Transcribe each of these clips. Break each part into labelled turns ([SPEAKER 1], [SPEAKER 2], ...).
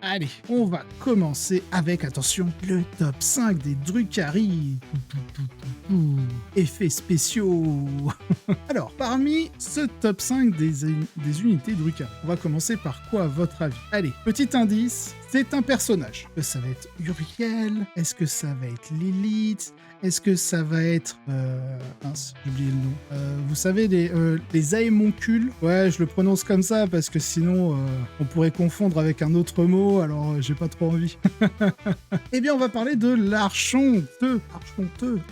[SPEAKER 1] Allez, on va commencer avec, attention, le top 5 des Drukhari. Effets spéciaux. Alors, parmi ce top 5 des unités Drukhari, on va commencer par quoi à votre avis? Allez, petit indice, c'est un personnage. Est-ce que ça va être Uriel? Est-ce que ça va être Lilith? Est-ce que ça va être... mince, j'ai oublié le nom. Vous savez, les aémoncules? Ouais, je le prononce comme ça parce que sinon, on pourrait confondre avec un autre mot, alors j'ai pas trop envie. Eh bien, on va parler de l'archonte.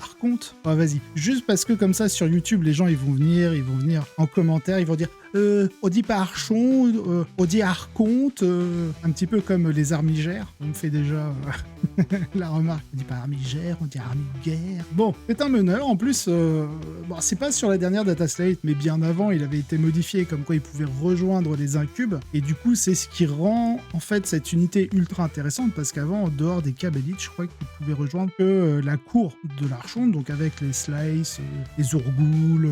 [SPEAKER 1] Archonte. Ah, vas-y. Juste parce que comme ça, sur YouTube, les gens, ils vont venir en commentaire, ils vont dire... on dit pas archon, on dit archonte, un petit peu comme les armigères. On me fait déjà la remarque, on dit pas armigère, on dit armiguère. Bon, c'est un meneur, en plus, bon, c'est pas sur la dernière Data Slate, mais bien avant, il avait été modifié, comme quoi il pouvait rejoindre les incubes, et du coup, c'est ce qui rend, en fait, cette unité ultra intéressante, parce qu'avant, en dehors des Cabalites, je crois qu'il pouvait rejoindre que la cour de l'archonte, donc avec les slices, les ourgoules,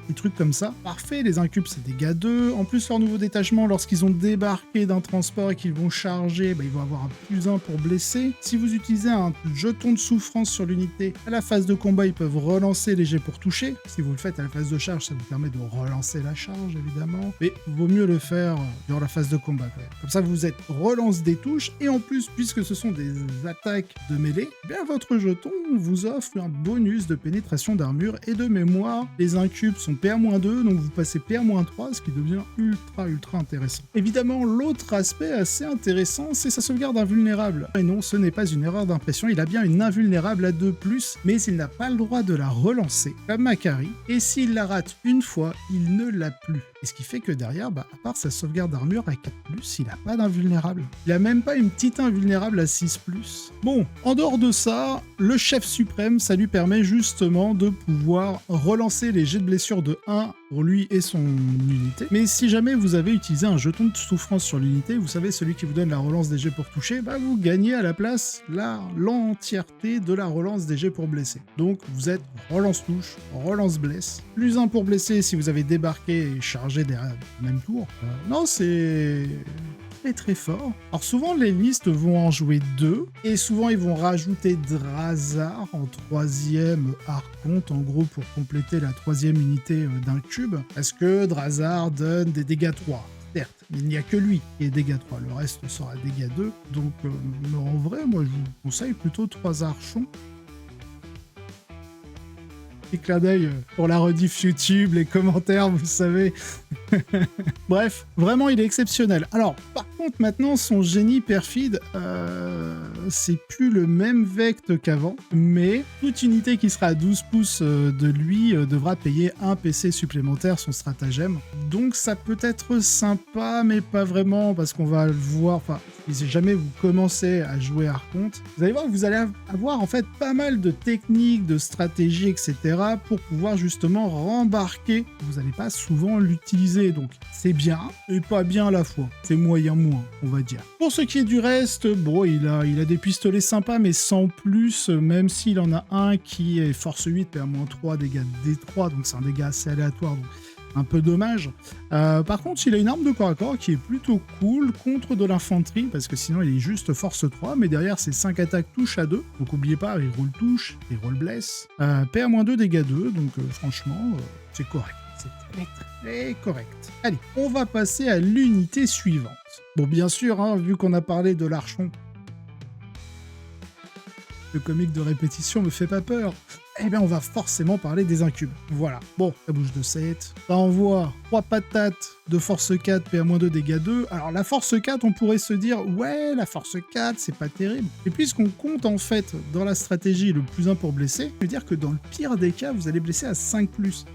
[SPEAKER 1] les trucs comme ça. Parfait, les incubes, c'est des dégâts 2. En plus, leur nouveau détachement, lorsqu'ils ont débarqué d'un transport et qu'ils vont charger, bah, ils vont avoir un +1 pour blesser. Si vous utilisez un jeton de souffrance sur l'unité, à la phase de combat, ils peuvent relancer les jets pour toucher. Si vous le faites à la phase de charge, ça vous permet de relancer la charge, évidemment. Mais vaut mieux le faire durant la phase de combat, quand même. Comme ça, vous êtes relance des touches. Et en plus, puisque ce sont des attaques de mêlée, eh bien votre jeton vous offre un bonus de pénétration d'armure et de mémoire. Les incubes sont PA-2, donc vous passez PA-3, ce qui devient ultra intéressant. Évidemment, l'autre aspect assez intéressant, c'est sa sauvegarde invulnérable. Et non, ce n'est pas une erreur d'impression, il a bien une invulnérable à 2+, mais il n'a pas le droit de la relancer, comme Makari, et s'il la rate une fois, il ne l'a plus. Et ce qui fait que derrière, bah, à part sa sauvegarde d'armure à 4+, il n'a pas d'invulnérable. Il a même pas une petite invulnérable à 6+. Bon, en dehors de ça, le chef suprême, ça lui permet justement de pouvoir relancer les jets de blessure de 1 pour lui et son unité. Mais si jamais vous avez utilisé un jeton de souffrance sur l'unité, vous savez, celui qui vous donne la relance des jets pour toucher, bah vous gagnez à la place l'entièreté de la relance des jets pour blesser. Donc vous êtes relance touche, relance blesse, +1 pour blesser si vous avez débarqué et chargé derrière le même tour. Non, c'est... très fort. Alors souvent les listes vont en jouer 2 et souvent ils vont rajouter Drazar en 3e archonte en gros pour compléter la 3e unité d'un cube parce que Drazar donne des dégâts 3. Certes, il n'y a que lui qui est dégâts 3, le reste sera dégâts 2. Donc en vrai, moi je vous conseille plutôt 3 archons. Petit clin d'œil pour la rediff YouTube, les commentaires, vous savez. Bref, vraiment il est exceptionnel. Alors, par contre, maintenant, son génie perfide, c'est plus le même vecte qu'avant, mais toute unité qui sera à 12 pouces de lui devra payer un PC supplémentaire, son stratagème. Donc ça peut être sympa, mais pas vraiment, parce qu'on va le voir, enfin, si jamais vous commencez à jouer Archonte, vous allez voir que vous allez avoir en fait pas mal de techniques, de stratégies, etc. pour pouvoir justement rembarquer. Vous n'allez pas souvent l'utiliser, donc c'est bien et pas bien à la fois. C'est moyen moins, on va dire. Pour ce qui est du reste, bon, il a des pistolets sympas, mais sans plus, même s'il en a un qui est force 8, PA-3, dégâts D3, donc c'est un dégât assez aléatoire, donc un peu dommage. Par contre, il a une arme de corps à corps qui est plutôt cool contre de l'infanterie, parce que sinon il est juste force 3, mais derrière c'est 5 attaques touche à 2, donc n'oubliez pas, il roule touche, il roule blesse. PA-2, dégâts 2, donc franchement, c'est correct. C'est très correct. Allez, on va passer à l'unité suivante. Bon, bien sûr, hein, vu qu'on a parlé de l'archon, le comique de répétition me fait pas peur. Eh bien, on va forcément parler des incubes. Voilà. Bon, ça bouge de 7. Ça envoie 3 patates de force 4, PA-2, dégâts 2. Alors, la force 4, on pourrait se dire, ouais, la force 4, c'est pas terrible. Et puisqu'on compte, en fait, dans la stratégie, le +1 pour blesser, je veux dire que dans le pire des cas, vous allez blesser à 5+.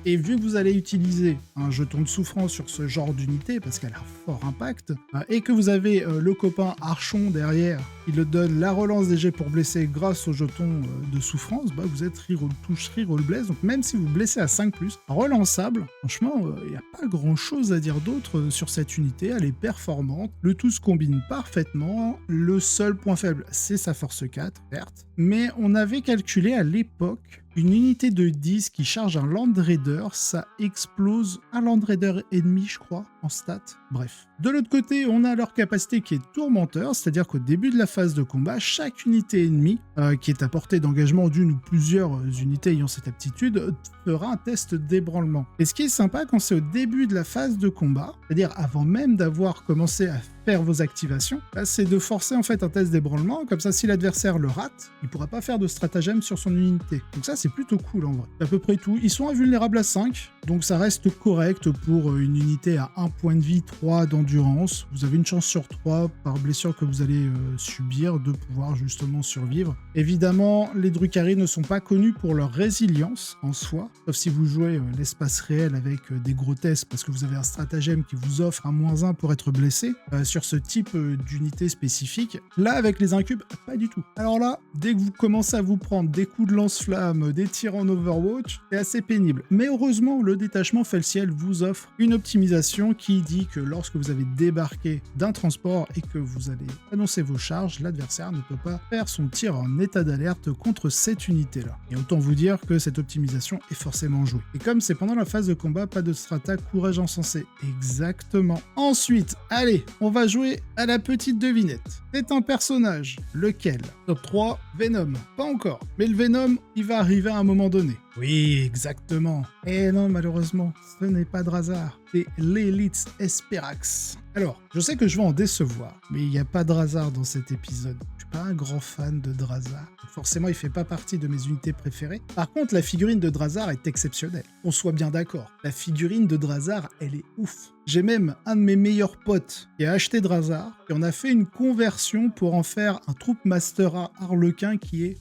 [SPEAKER 1] Et vu que vous allez utiliser un jeton de souffrance sur ce genre d'unité, parce qu'elle a un fort impact, et que vous avez le copain Archon derrière, il le donne la relance des jets pour blesser grâce au jeton de souffrance, bah vous êtes reroll touche, reroll bless, donc même si vous blessez à 5+, relançable, franchement, il n'y a pas grand chose à dire d'autre sur cette unité, elle est performante, le tout se combine parfaitement, le seul point faible c'est sa force 4, certes, mais on avait calculé à l'époque une unité de 10 qui charge un Land Raider, ça explose un Land Raider ennemi, je crois, en stat. Bref, De l'autre côté, on a leur capacité qui est tourmenteur, c'est-à-dire qu'au début de la phase de combat, chaque unité ennemie qui est à portée d'engagement d'une ou plusieurs unités ayant cette aptitude fera un test d'ébranlement. Et ce qui est sympa quand c'est au début de la phase de combat, c'est-à-dire avant même d'avoir commencé à faire vos activations, c'est de forcer en fait un test d'ébranlement, comme ça si l'adversaire le rate, il pourra pas faire de stratagème sur son unité. Donc ça c'est plutôt cool en vrai. C'est à peu près tout. Ils sont invulnérables à 5, donc ça reste correct pour une unité à 1 point de vie, 3 d'endurance. Vous avez une chance sur 3 par blessure que vous allez subir de pouvoir justement survivre. Évidemment, les Drukhari ne sont pas connus pour leur résilience en soi, sauf si vous jouez l'espace réel avec des gros tests parce que vous avez un stratagème qui vous offre un -1 pour être blessé. Sur ce type d'unité spécifique. Là, avec les incubes, pas du tout. Alors là, dès que vous commencez à vous prendre des coups de lance-flamme, des tirs en Overwatch, c'est assez pénible. Mais heureusement, le détachement fait le ciel vous offre une optimisation qui dit que lorsque vous avez débarqué d'un transport et que vous allez annoncer vos charges, l'adversaire ne peut pas faire son tir en état d'alerte contre cette unité-là. Et autant vous dire que cette optimisation est forcément jouée. Et comme c'est pendant la phase de combat, pas de strata courage encensé. Exactement. Ensuite, allez, on va jouer à la petite devinette. C'est un personnage. Lequel? Top 3, Venom. Pas encore. Mais le Venom, il va arriver à un moment donné. Oui, exactement. Et non, malheureusement, ce n'est pas Drazar. C'est l'Elite Esperax. Alors, je sais que je vais en décevoir, mais il n'y a pas Drazar dans cet épisode. Je suis pas un grand fan de Drazar. Forcément, il fait pas partie de mes unités préférées. Par contre, la figurine de Drazar est exceptionnelle. On soit bien d'accord. La figurine de Drazar, elle est ouf. J'ai même un de mes meilleurs potes qui a acheté Drazar et on a fait une conversion pour en faire un Troupe Master A Harlequin qui est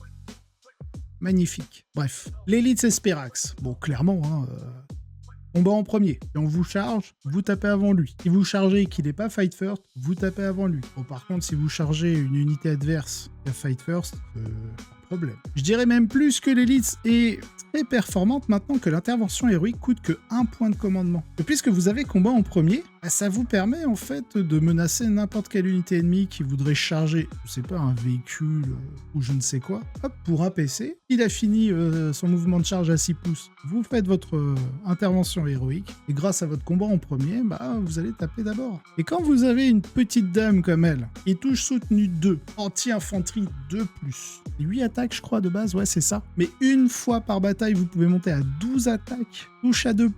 [SPEAKER 1] magnifique. Bref, l'Elite Esperax. Bon, clairement, combat en premier. Si on vous charge, vous tapez avant lui. Si vous chargez et qu'il n'est pas fight first, vous tapez avant lui. Bon, par contre, si vous chargez une unité adverse qui a fight first, problème. Je dirais même plus que l'élite est très performante maintenant que l'intervention héroïque coûte que 1 point de commandement. Et puisque vous avez combat en premier, ça vous permet en fait de menacer n'importe quelle unité ennemie qui voudrait charger, je sais pas, un véhicule ou je ne sais quoi. Hop, pour un PC, il a fini son mouvement de charge à 6 pouces. Vous faites votre intervention héroïque et grâce à votre combat en premier, vous allez taper d'abord. Et quand vous avez une petite dame comme elle, et touche soutenue 2, anti-infanterie 2+, 8 attaques je crois de base, ouais c'est ça. Mais une fois par bataille, vous pouvez monter à 12 attaques, touche à 2+.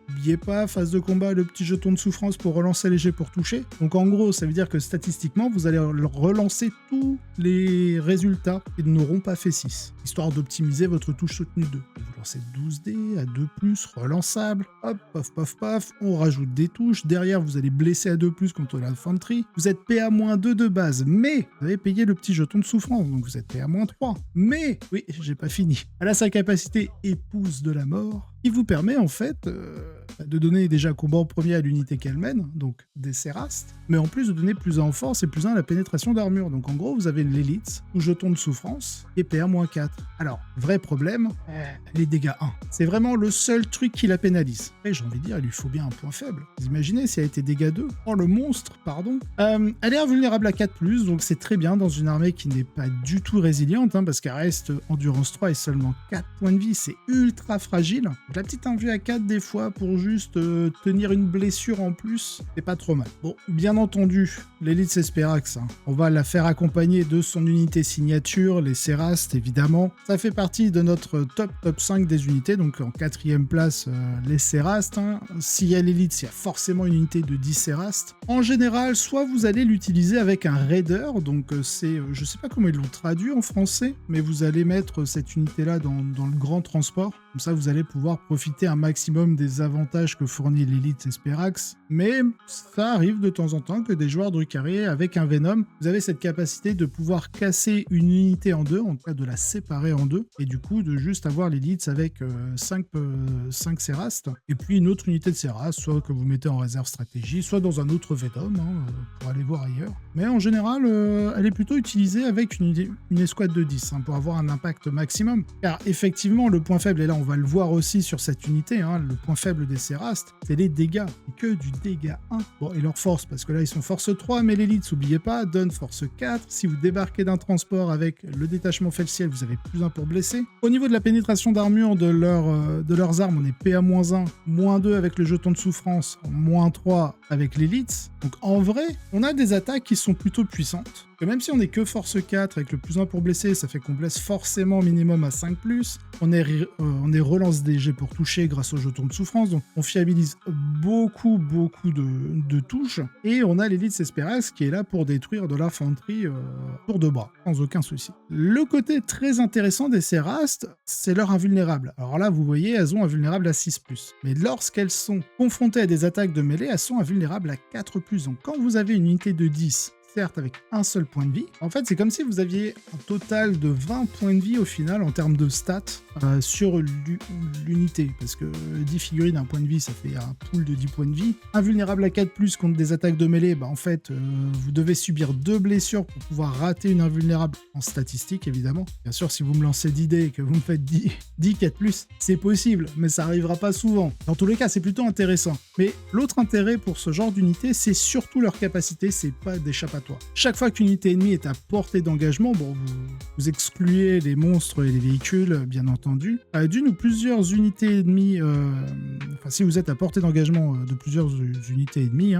[SPEAKER 1] N'oubliez pas, phase de combat, le petit jeton de souffrance pour relancer les jets pour toucher. Donc en gros, ça veut dire que statistiquement, vous allez relancer tous les résultats et n'auront pas fait 6, histoire d'optimiser votre touche soutenue 2. Vous lancez 12 dés à 2+, relançable, hop, paf, paf, paf, on rajoute des touches. Derrière, vous allez blesser à 2+, contre l'infanterie. Vous êtes PA-2 de base, mais vous avez payé le petit jeton de souffrance, donc vous êtes PA-3. Mais, oui, j'ai pas fini. Elle a sa capacité épouse de la mort, qui vous permet en fait de donner déjà combat en premier à l'unité qu'elle mène, donc des Sérastes, mais en plus de donner +1 en force et +1 à la pénétration d'armure. Donc en gros, vous avez l'élite, ou jeton de souffrance, et PA-4. Alors, vrai problème, les dégâts 1. C'est vraiment le seul truc qui la pénalise. Et j'ai envie de dire, il lui faut bien un point faible. Vous imaginez si elle était dégâts 2? Oh, le monstre, pardon. Elle est invulnérable à 4+, donc c'est très bien dans une armée qui n'est pas du tout résiliente, parce qu'elle reste endurance 3 et seulement 4 points de vie, c'est ultra fragile. La petite invue à 4 des fois pour juste tenir une blessure en plus, c'est pas trop mal. Bon, bien entendu, l'élite Esperax, on va la faire accompagner de son unité signature, les Sérastes évidemment. Ça fait partie de notre top 5 des unités, donc en 4e place les Sérastes. S'il y a l'élite, il y a forcément une unité de 10 Sérastes. En général, soit vous allez l'utiliser avec un raider, donc c'est, je sais pas comment ils l'ont traduit en français, mais vous allez mettre cette unité-là dans le grand transport. Comme ça, vous allez pouvoir profiter un maximum des avantages que fournit l'élite Esperax. Mais ça arrive de temps en temps que des joueurs Drukhari, avec un Venom, vous avez cette capacité de pouvoir casser une unité en deux, en tout cas de la séparer en deux, et du coup de juste avoir l'élite avec 5 Sérastes, et puis une autre unité de Sérastes, soit que vous mettez en réserve stratégie, soit dans un autre Venom, pour aller voir ailleurs. Mais en général, elle est plutôt utilisée avec une escouade de 10, pour avoir un impact maximum. Car effectivement, le point faible est là en on va le voir aussi sur cette unité, hein, le point faible des Sérastes, c'est les dégâts, que du dégât 1. Bon, et leur force, parce que là ils sont force 3, mais l'élite, n'oubliez pas, donne force 4. Si vous débarquez d'un transport avec le détachement fait le ciel, vous avez +1 pour blesser. Au niveau de la pénétration d'armure de leurs armes, on est PA-1, -2 avec le jeton de souffrance, -3 avec l'élite. Donc en vrai, on a des attaques qui sont plutôt puissantes. Que même si on est que force 4 avec le +1 pour blesser, ça fait qu'on blesse forcément minimum à 5+. On est relance des jets pour toucher grâce au jeton de souffrance, donc on fiabilise beaucoup de touches. Et on a l'élite Esperax qui est là pour détruire de l'infanterie tour de bras, sans aucun souci. Le côté très intéressant des Sérastes, c'est leur invulnérable. Alors là, vous voyez, elles ont invulnérable à 6+. Mais lorsqu'elles sont confrontées à des attaques de mêlée, elles sont invulnérables à 4+. Donc quand vous avez une unité de 10, certes avec un seul point de vie. En fait, c'est comme si vous aviez un total de 20 points de vie au final en termes de stats sur l'unité. Parce que 10 figurines, un point de vie, ça fait un pool de 10 points de vie. Invulnérable à 4+, contre des attaques de mêlée, en fait, vous devez subir 2 blessures pour pouvoir rater une invulnérable en statistique, évidemment. Bien sûr, si vous me lancez 10 dés et que vous me faites 10 4+, c'est possible, mais ça arrivera pas souvent. Dans tous les cas, c'est plutôt intéressant. Mais l'autre intérêt pour ce genre d'unité, c'est surtout leur capacité, c'est pas d'échappatoire. Chaque fois qu'une unité ennemie est à portée d'engagement, vous excluez les monstres et les véhicules, bien entendu. D'une ou plusieurs unités ennemies, si vous êtes à portée d'engagement de plusieurs unités ennemies,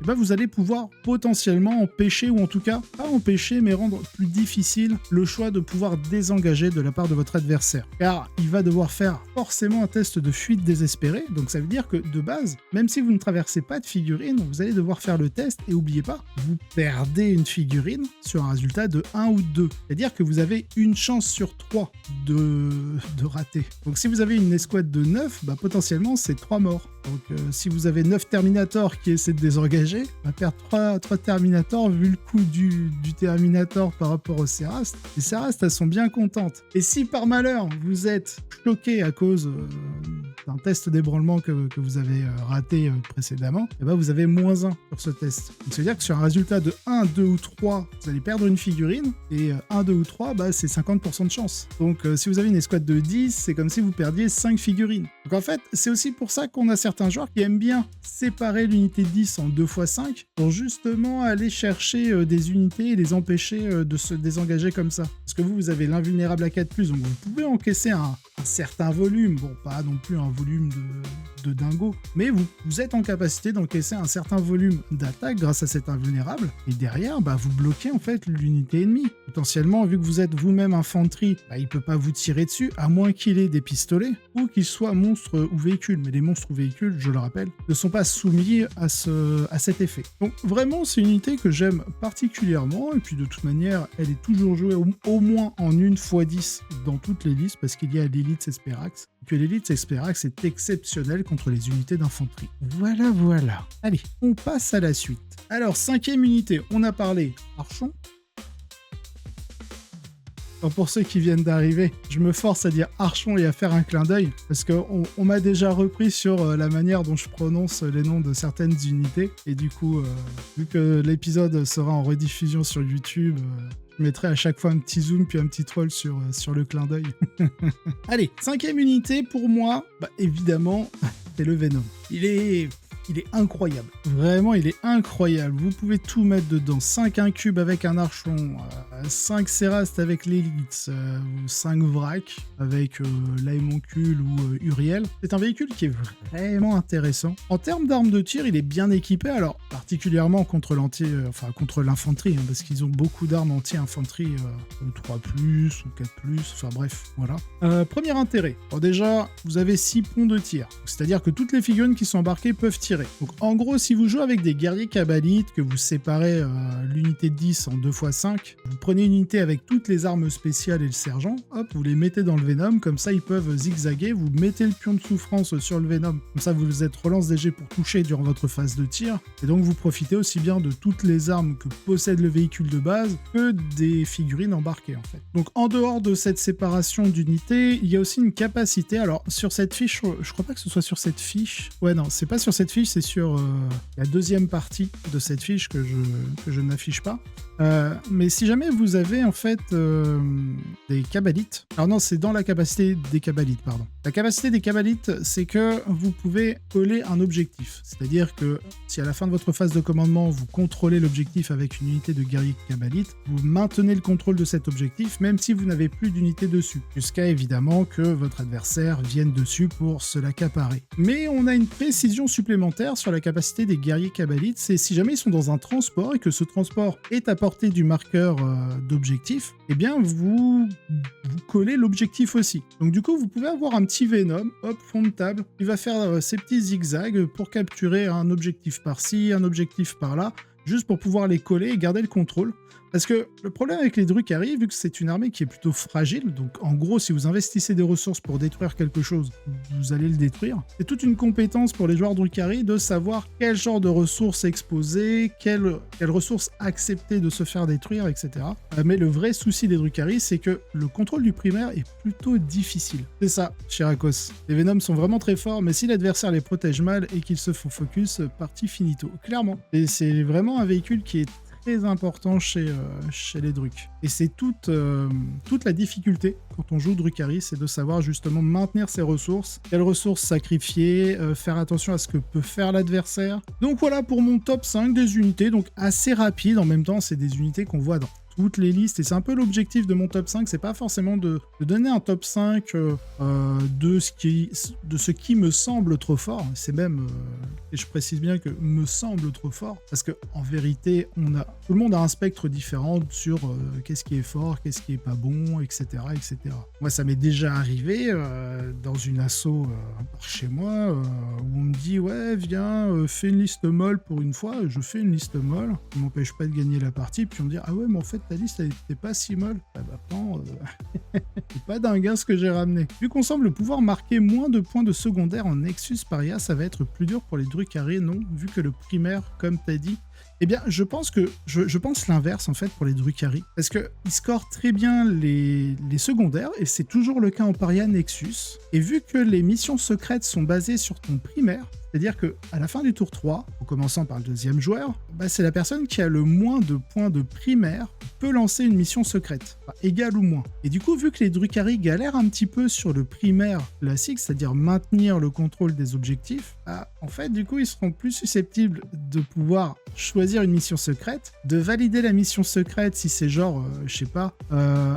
[SPEAKER 1] vous allez pouvoir potentiellement empêcher, ou en tout cas, pas empêcher, mais rendre plus difficile le choix de pouvoir désengager de la part de votre adversaire. Car il va devoir faire forcément un test de fuite désespérée, donc ça veut dire que de base, même si vous ne traversez pas de figurine, vous allez devoir faire le test, et n'oubliez pas, vous perdez une figurine sur un résultat de 1 ou 2. C'est-à-dire que vous avez une chance sur 3 de rater. Donc si vous avez une escouade de 9, potentiellement c'est 3 morts. Donc si vous avez 9 Terminators qui essaient de désengager, perdre 3 Terminators, vu le coût du Terminator par rapport aux Sérastes, les Sérastes elles sont bien contentes. Et si par malheur vous êtes choqué à cause d'un test d'ébranlement que vous avez raté précédemment, vous avez -1 sur ce test. Donc ça veut dire que sur un résultat de 1, 2 ou 3, vous allez perdre une figurine, et 1, 2 ou 3, c'est 50% de chance. Donc si vous avez une escouade de 10, c'est comme si vous perdiez 5 figurines. Donc en fait, c'est aussi pour ça qu'on a certains joueurs qui aiment bien séparer l'unité 10 en 2x5 pour justement aller chercher des unités et les empêcher de se désengager comme ça. Parce que vous avez l'invulnérable à 4+, donc vous pouvez encaisser un certain volume, pas non plus un volume de dingo, mais vous êtes en capacité d'encaisser un certain volume d'attaque grâce à cet invulnérable, et derrière, vous bloquez en fait l'unité ennemie. Potentiellement, vu que vous êtes vous-même infanterie, il peut pas vous tirer dessus, à moins qu'il ait des pistolets, ou qu'il soit monstre ou véhicule, mais les monstres ou véhicules, je le rappelle, ne sont pas soumis à cet effet. Donc vraiment, c'est une unité que j'aime particulièrement, et puis de toute manière, elle est toujours jouée au moins en 1x10 dans toutes les listes, parce qu'il y a l'élite Esperax, que l'élite Esperax est exceptionnelle contre les unités d'infanterie. Voilà. Allez, on passe à la suite. Alors, 5e unité, on a parlé Archon. Alors pour ceux qui viennent d'arriver, je me force à dire Archon et à faire un clin d'œil, parce qu'on m'a déjà repris sur la manière dont je prononce les noms de certaines unités, et du coup, vu que l'épisode sera en rediffusion sur YouTube, je mettrai à chaque fois un petit zoom puis un petit troll sur le clin d'œil. Allez, 5e unité pour moi, évidemment, c'est le Venom. Il est incroyable. Vraiment, il est incroyable. Vous pouvez tout mettre dedans. 5 incubes avec un archon, 5 Sérastes avec l'élite, 5 vrac avec l'Aémoncule ou Uriel. C'est un véhicule qui est vraiment intéressant. En termes d'armes de tir, il est bien équipé. Alors, particulièrement contre l'infanterie, parce qu'ils ont beaucoup d'armes anti-infanterie, 3+, ou 4+, enfin bref, voilà. Premier intérêt. Bon, déjà, vous avez 6 ponts de tir. C'est-à-dire que toutes les figurines qui sont embarquées peuvent tirer. Donc en gros, si vous jouez avec des guerriers cabalites, que vous séparez l'unité de 10 en 2x5, vous prenez une unité avec toutes les armes spéciales et le sergent, hop, vous les mettez dans le Venom, comme ça ils peuvent zigzaguer, vous mettez le pion de souffrance sur le Venom, comme ça vous êtes relance des jets pour toucher durant votre phase de tir, et donc vous profitez aussi bien de toutes les armes que possède le véhicule de base, que des figurines embarquées en fait. Donc en dehors de cette séparation d'unités, il y a aussi une capacité, alors sur cette fiche, je crois pas que ce soit sur cette fiche, ouais non, c'est pas sur cette fiche, c'est sur la deuxième partie de cette fiche que je n'affiche pas. Mais si jamais vous avez en fait des cabalites, alors non, c'est dans la capacité des cabalites, pardon. La capacité des Kabalites, c'est que vous pouvez coller un objectif. C'est-à-dire que si à la fin de votre phase de commandement, vous contrôlez l'objectif avec une unité de guerrier Kabalite, vous maintenez le contrôle de cet objectif, même si vous n'avez plus d'unité dessus. Jusqu'à évidemment que votre adversaire vienne dessus pour se l'accaparer. Mais on a une précision supplémentaire sur la capacité des guerriers Kabalites, c'est si jamais ils sont dans un transport et que ce transport est à portée du marqueur d'objectif, eh bien vous collez l'objectif aussi. Donc du coup, vous pouvez avoir un petit Venom, hop, fond de table, il va faire ses petits zigzags pour capturer un objectif par-ci, un objectif par-là, juste pour pouvoir les coller et garder le contrôle. Parce que le problème avec les Drukhari, vu que c'est une armée qui est plutôt fragile, donc en gros, si vous investissez des ressources pour détruire quelque chose, vous allez le détruire. C'est toute une compétence pour les joueurs Drukhari de savoir quel genre de ressources exposer, quelles ressources accepter de se faire détruire, etc. Mais le vrai souci des Drukhari, c'est que le contrôle du primaire est plutôt difficile. C'est ça, Chirakos. Les Venoms sont vraiment très forts, mais si l'adversaire les protège mal et qu'ils se font focus, partie finito. Clairement. Et c'est vraiment un véhicule qui est très important chez les Druks. Et c'est toute la difficulté quand on joue Drukhari, c'est de savoir justement maintenir ses ressources, quelles ressources sacrifier, faire attention à ce que peut faire l'adversaire. Donc voilà pour mon top 5 des unités, donc assez rapide, en même temps c'est des unités qu'on voit dans toutes les listes, et c'est un peu l'objectif de mon top 5, c'est pas forcément de donner un top 5 de ce qui me semble trop fort, c'est même, et je précise bien que me semble trop fort, parce que en vérité, tout le monde a un spectre différent sur qu'est-ce qui est fort, qu'est-ce qui est pas bon, etc. etc. Moi, ça m'est déjà arrivé dans une asso par chez moi, où on me dit, ouais, viens, fais une liste molle pour une fois, je fais une liste molle, ça m'empêche pas de gagner la partie, puis on me dit, ah ouais, mais en fait, ta liste, elle était pas si molle. Ah bah non, c'est pas dingue ce que j'ai ramené. Vu qu'on semble pouvoir marquer moins de points de secondaire en Nexus Paria, ça va être plus dur pour les Drukhari, non, vu que le primaire, comme t'as dit, eh bien, je pense l'inverse, en fait, pour les Drukhari. Parce qu'ils scorent très bien les secondaires, et c'est toujours le cas en Paria Nexus. Et vu que les missions secrètes sont basées sur ton primaire, c'est-à-dire qu'à la fin du tour 3, en commençant par le deuxième joueur, c'est la personne qui a le moins de points de primaire qui peut lancer une mission secrète, enfin, égale ou moins. Et du coup, vu que les Drukhari galèrent un petit peu sur le primaire classique, c'est-à-dire maintenir le contrôle des objectifs, en fait, du coup, ils seront plus susceptibles de pouvoir choisir une mission secrète, de valider la mission secrète si c'est genre, je sais pas,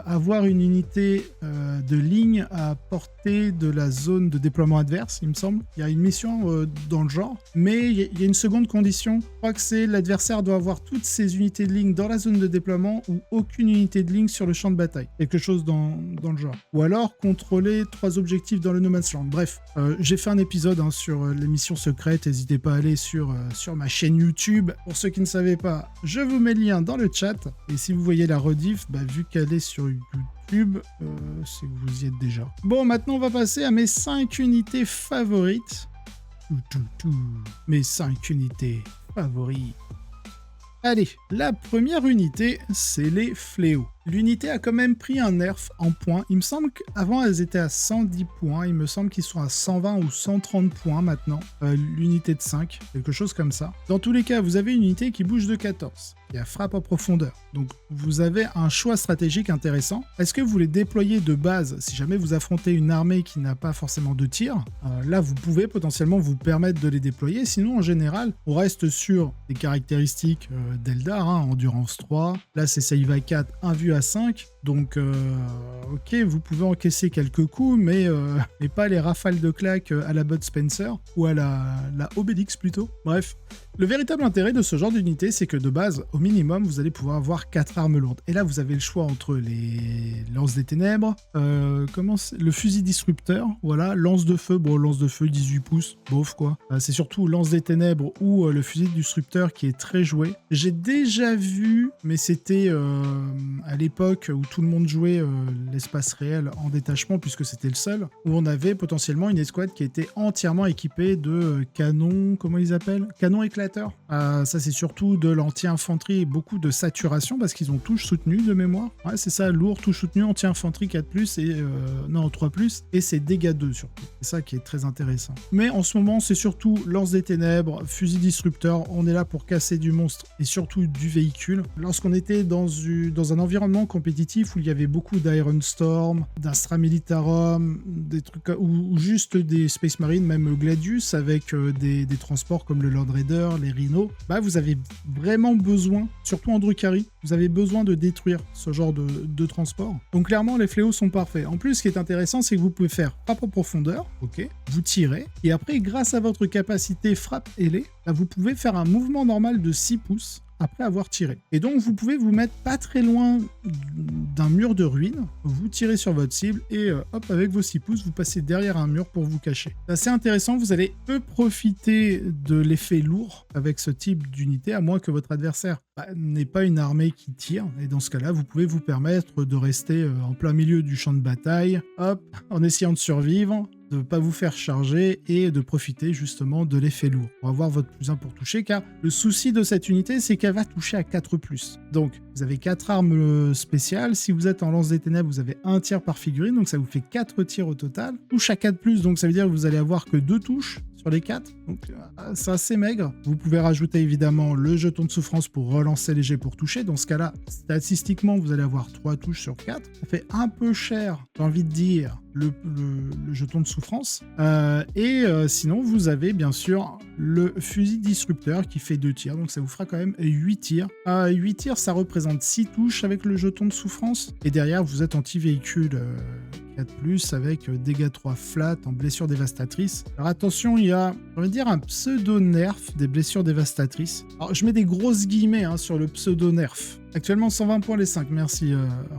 [SPEAKER 1] avoir une unité de ligne à portée de la zone de déploiement adverse, il me semble. Il y a une mission dans le genre, mais il y a une seconde condition. Je crois que c'est l'adversaire doit avoir toutes ses unités de ligne dans la zone de déploiement ou aucune unité de ligne sur le champ de bataille. Quelque chose dans le genre. Ou alors contrôler 3 objectifs dans le No Man's Land. Bref, j'ai fait un épisode sur les missions secrètes, n'hésitez pas à aller sur ma chaîne YouTube. Pour ceux qui ne savaient pas, je vous mets le lien dans le chat. Et si vous voyez la rediff, vu qu'elle est sur YouTube, c'est que vous y êtes déjà. Bon, maintenant on va passer à mes 5 unités favorites. Mes 5 unités favorites. Allez, la première unité, c'est les fléaux. L'unité a quand même pris un nerf en points. Il me semble qu'avant, elles étaient à 110 points. Il me semble qu'ils sont à 120 ou 130 points maintenant. L'unité de 5, quelque chose comme ça. Dans tous les cas, vous avez une unité qui bouge de 14. Il y a frappe en profondeur. Donc, vous avez un choix stratégique intéressant. Est-ce que vous les déployez de base si jamais vous affrontez une armée qui n'a pas forcément de tir? Là, vous pouvez potentiellement vous permettre de les déployer. Sinon, en général, on reste sur des caractéristiques d'Eldar, endurance 3. Là, c'est save à 4, un vue à 5, donc ok, vous pouvez encaisser quelques coups, mais pas les rafales de claques à la Bud Spencer, ou à la Obélix plutôt. Bref, le véritable intérêt de ce genre d'unité, c'est que de base, au minimum, vous allez pouvoir avoir 4 armes lourdes. Et là, vous avez le choix entre les lances des ténèbres, le fusil disrupteur, voilà, lance de feu, bon, lance de feu 18 pouces, bof quoi. C'est surtout lance des ténèbres ou le fusil disrupteur qui est très joué. J'ai déjà vu, mais c'était à l'époque où tout le monde jouait l'espace réel en détachement, puisque c'était le seul, où on avait potentiellement une escouade qui était entièrement équipée de canons, comment ils appellent? Canons éclateurs. Ça, c'est surtout de l'anti-infanterie et beaucoup de saturation, parce qu'ils ont touche soutenue de mémoire. Ouais, c'est ça, lourd, touche soutenue, anti-infanterie 4+, et 3+, et c'est dégâts 2 surtout. C'est ça qui est très intéressant. Mais en ce moment, c'est surtout lance des ténèbres, fusil disrupteur, on est là pour casser du monstre et surtout du véhicule. Lorsqu'on était dans un environnement compétitif compétitif où il y avait beaucoup d'Iron Storm, d'Astra Militarum, des trucs, ou juste des Space Marines, même Gladius, avec des transports comme le Lord Raider, les Rhinos, bah vous avez vraiment besoin, surtout en Drukhari, vous avez besoin de détruire ce genre de transport. Donc clairement, les fléaux sont parfaits. En plus, ce qui est intéressant, c'est que vous pouvez faire frappe en profondeur, ok, vous tirez, et après, grâce à votre capacité frappe ailée, bah, vous pouvez faire un mouvement normal de 6 pouces après avoir tiré. Et donc, vous pouvez vous mettre pas très loin d'un mur de ruine, vous tirez sur votre cible et hop, avec vos 6 pouces, vous passez derrière un mur pour vous cacher. C'est assez intéressant, vous allez peu profiter de l'effet lourd avec ce type d'unité, à moins que votre adversaire n'ait pas une armée qui tire. Et dans ce cas-là, vous pouvez vous permettre de rester en plein milieu du champ de bataille, hop, en essayant de survivre, de ne pas vous faire charger et de profiter justement de l'effet lourd pour avoir votre +1 pour toucher, car le souci de cette unité, c'est qu'elle va toucher à 4+. Donc, vous avez 4 armes spéciales. Si vous êtes en lance des ténèbres, vous avez un tir par figurine, donc ça vous fait 4 tirs au total. Touche à 4+, donc ça veut dire que vous allez avoir que 2 touches sur les 4, donc c'est assez maigre. Vous pouvez rajouter évidemment le jeton de souffrance pour relancer les jets pour toucher. Dans ce cas-là, statistiquement, vous allez avoir 3 touches sur 4. Ça fait un peu cher, j'ai envie de dire, le jeton de souffrance. Sinon, vous avez bien sûr le fusil disrupteur qui fait 2 tirs, donc ça vous fera quand même 8 tirs. 8 tirs, ça représente 6 touches avec le jeton de souffrance. Et derrière, vous êtes anti-véhicule 4+, avec dégâts 3 flat en blessure dévastatrice. Alors attention, il y a, on va dire, un pseudo-nerf des blessures dévastatrices. Alors je mets des grosses guillemets sur le pseudo-nerf. Actuellement 120 points les 5, merci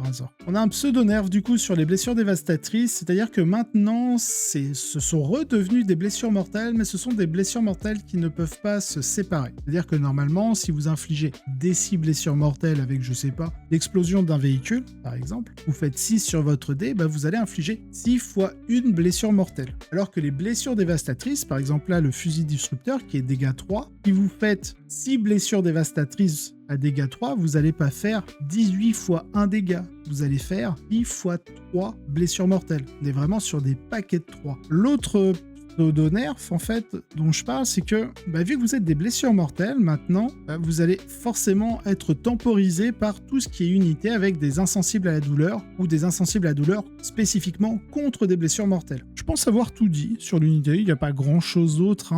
[SPEAKER 1] Razor. On a un pseudo-nerf du coup sur les blessures dévastatrices, c'est-à-dire que maintenant ce sont redevenus des blessures mortelles, mais ce sont des blessures mortelles qui ne peuvent pas se séparer. C'est-à-dire que normalement, si vous infligez des 6 blessures mortelles avec, je sais pas, l'explosion d'un véhicule, par exemple, vous faites 6 sur votre dé, bah vous allez infliger 6 fois une blessure mortelle. Alors que les blessures dévastatrices, par exemple là le fusil disrupteur qui est dégâts 3, si vous faites 6 blessures dévastatrices à dégâts 3, vous n'allez pas faire 18 fois 1 dégât. Vous allez faire 10 fois 3 blessures mortelles. On est vraiment sur des paquets de 3. L'autre pseudo-nerf, en fait, dont je parle, c'est que, vu que vous êtes des blessures mortelles, maintenant, vous allez forcément être temporisé par tout ce qui est unité avec des insensibles à la douleur ou des insensibles à la douleur spécifiquement contre des blessures mortelles. Je pense avoir tout dit sur l'unité, il n'y a pas grand-chose d'autre.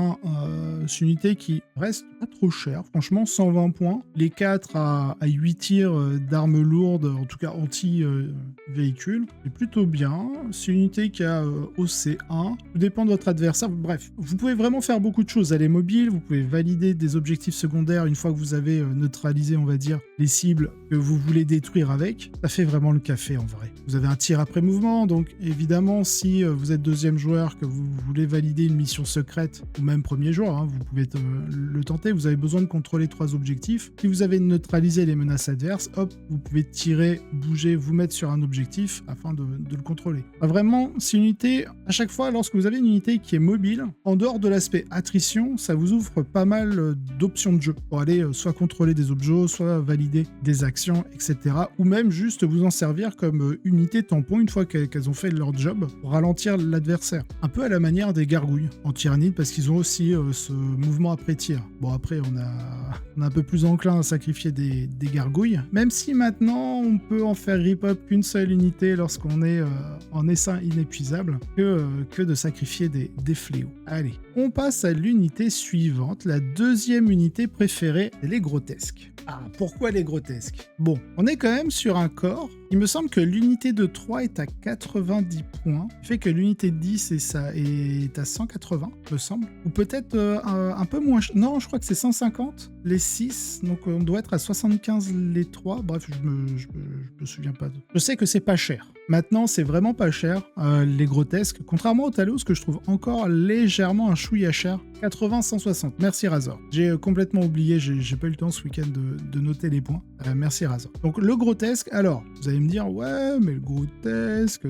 [SPEAKER 1] C'est une unité qui reste pas trop chère, franchement, 120 points. Les 4 à 8 tirs d'armes lourdes, en tout cas anti-véhicule, c'est plutôt bien. C'est une unité qui a OC1, tout dépend de votre adversaire. Bref, vous pouvez vraiment faire beaucoup de choses. Elle est mobile, vous pouvez valider des objectifs secondaires une fois que vous avez neutralisé, on va dire, les cibles que vous voulez détruire avec. Ça fait vraiment le café en vrai. Vous avez un tir après mouvement, donc évidemment, si vous êtes deuxième joueur, que vous voulez valider une mission secrète, ou même premier joueur, vous pouvez le tenter, vous avez besoin de contrôler 3 objectifs. Si vous avez neutralisé les menaces adverses, hop, vous pouvez tirer, bouger, vous mettre sur un objectif afin de le contrôler. Vraiment, c'est une unité, à chaque fois, lorsque vous avez une unité qui est mobile, en dehors de l'aspect attrition, ça vous ouvre pas mal d'options de jeu pour aller soit contrôler des objets, soit valider des actions, etc. Ou même juste vous en servir comme unité tampon une fois qu'elles ont fait leur job pour ralentir l'adversaire. Un peu à la manière des gargouilles en tyrannide, parce qu'ils ont aussi ce mouvement après tir. Bon, après, on est un peu plus enclin à sacrifier des gargouilles, même si maintenant on peut en faire rip-up qu'une seule unité lorsqu'on est en essaim inépuisable que de sacrifier des fléaux. Allez, on passe à l'unité suivante, la deuxième unité préférée, les grotesques. Ah, pourquoi les grotesques? Bon, on est quand même sur un corps. Il me semble que l'unité de 3 est à 90 points, ce qui fait que l'unité de 10 est à 180, me semble. Ou peut-être un peu moins... Non, je crois que c'est 150, les 6, donc on doit être à 75 les 3. Bref, je me souviens pas. Je sais que c'est pas cher. Maintenant, c'est vraiment pas cher, les grotesques. Contrairement au Talos, que je trouve encore légèrement un chouïa cher. 80-160. Merci Razor. J'ai complètement oublié, j'ai pas eu le temps ce week-end de noter les points. Merci Razor. Donc le grotesque, alors, vous allez me dire, ouais, mais le grotesque,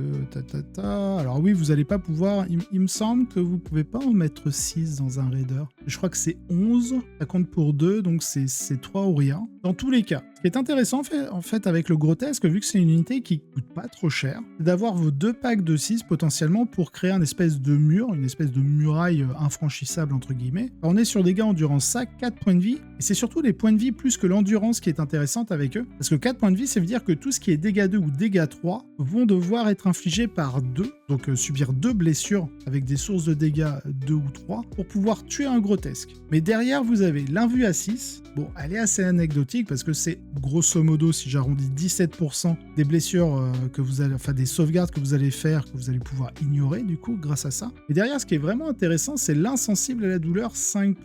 [SPEAKER 1] Alors oui, vous allez pas pouvoir, il me semble que vous pouvez pas en mettre 6 dans un raider. Je crois que c'est 11, ça compte pour 2, donc c'est 3 ou rien. Dans tous les cas, ce qui est intéressant en fait avec le grotesque, vu que c'est une unité qui coûte pas trop cher, c'est d'avoir vos 2 packs de 6 potentiellement pour créer un espèce de mur, une espèce de muraille infranchissable entre guillemets. On est sur dégâts endurance 5, 4 points de vie, et c'est surtout les points de vie plus que l'endurance qui est intéressante avec eux, parce que 4 points de vie, ça veut dire que tout ce qui est dégâts 2 ou dégâts 3 vont devoir être infligés par 2, donc subir 2 blessures avec des sources de dégâts 2 ou 3 pour pouvoir tuer un grotesque. Mais derrière, vous avez l'invue à 6. Bon, elle est assez anecdotique parce que c'est grosso modo, si j'arrondis, 17% des blessures que vous allez, enfin des sauvegardes que vous allez faire, que vous allez pouvoir ignorer du coup grâce à ça. Et derrière, ce qui est vraiment intéressant, c'est l'insensible à la douleur 5+.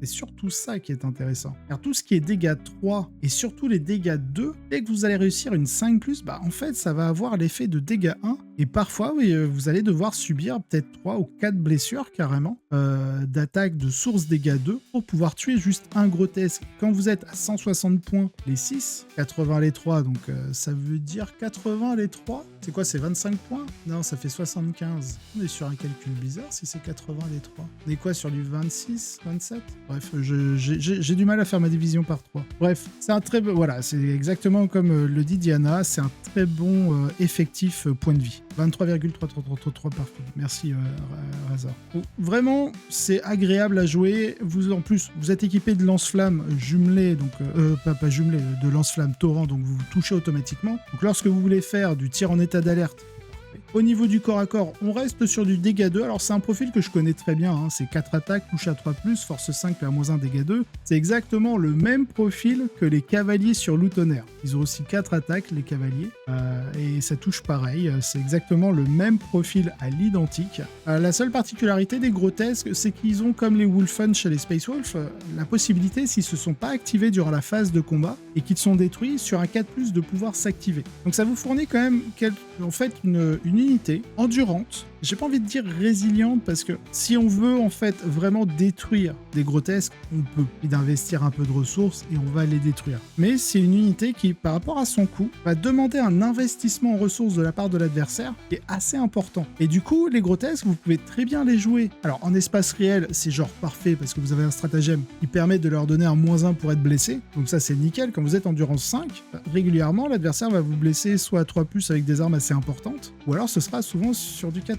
[SPEAKER 1] C'est surtout ça qui est intéressant. Car tout ce qui est dégâts 3 et surtout les dégâts 2, dès que vous allez réussir une 5+, bah en fait, ça va avoir l'effet de dégâts 1. Et parfois, oui, vous allez devoir subir peut-être 3 ou 4 blessures carrément d'attaque de source dégâts 2 pour pouvoir tuer juste un grotesque. Quand vous êtes à 160 points les 6, 80 les 3, donc ça veut dire 80 les 3. C'est quoi, c'est 25 points? Non, ça fait 75. On est sur un calcul bizarre si c'est 80 les 3. On est quoi, sur du 26, 27? Bref, j'ai du mal à faire ma division par 3. Bref, c'est un très bon... Voilà, c'est exactement comme le dit Diana, c'est un très bon effectif point de vie. 23,333 parfait. Merci Razor. Vraiment, c'est agréable à jouer. En plus, vous êtes équipé de lance-flammes jumelé, donc pas jumelé, de lance-flammes torrent, donc vous touchez automatiquement. Donc lorsque vous voulez faire du tir en état d'alerte, au niveau du corps à corps, on reste sur du dégâts 2. Alors c'est un profil que je connais très bien, hein. C'est 4 attaques, touche à 3+, force 5, PA-1, dégâts 2. C'est exactement le même profil que les cavaliers sur Loutonnerre. Ils ont aussi 4 attaques, les cavaliers, et ça touche pareil. C'est exactement le même profil à l'identique. La seule particularité des grotesques, c'est qu'ils ont, comme les Wolfen chez les Space Wolf, la possibilité, s'ils ne se sont pas activés durant la phase de combat, et qu'ils sont détruits, sur un 4+, de pouvoir s'activer. Donc ça vous fournit quand même en fait une unité endurante, j'ai pas envie de dire résiliente, parce que si on veut en fait vraiment détruire des grotesques, on peut d'investir un peu de ressources et on va les détruire. Mais c'est une unité qui, par rapport à son coût, va demander un investissement en ressources de la part de l'adversaire qui est assez important. Et du coup, les grotesques, vous pouvez très bien les jouer. Alors en espace réel, c'est genre parfait parce que vous avez un stratagème qui permet de leur donner un -1 pour être blessé. Donc ça c'est nickel. Quand vous êtes endurance 5, régulièrement l'adversaire va vous blesser soit à 3+ avec des armes assez importantes, ou alors ce sera souvent sur du 4+.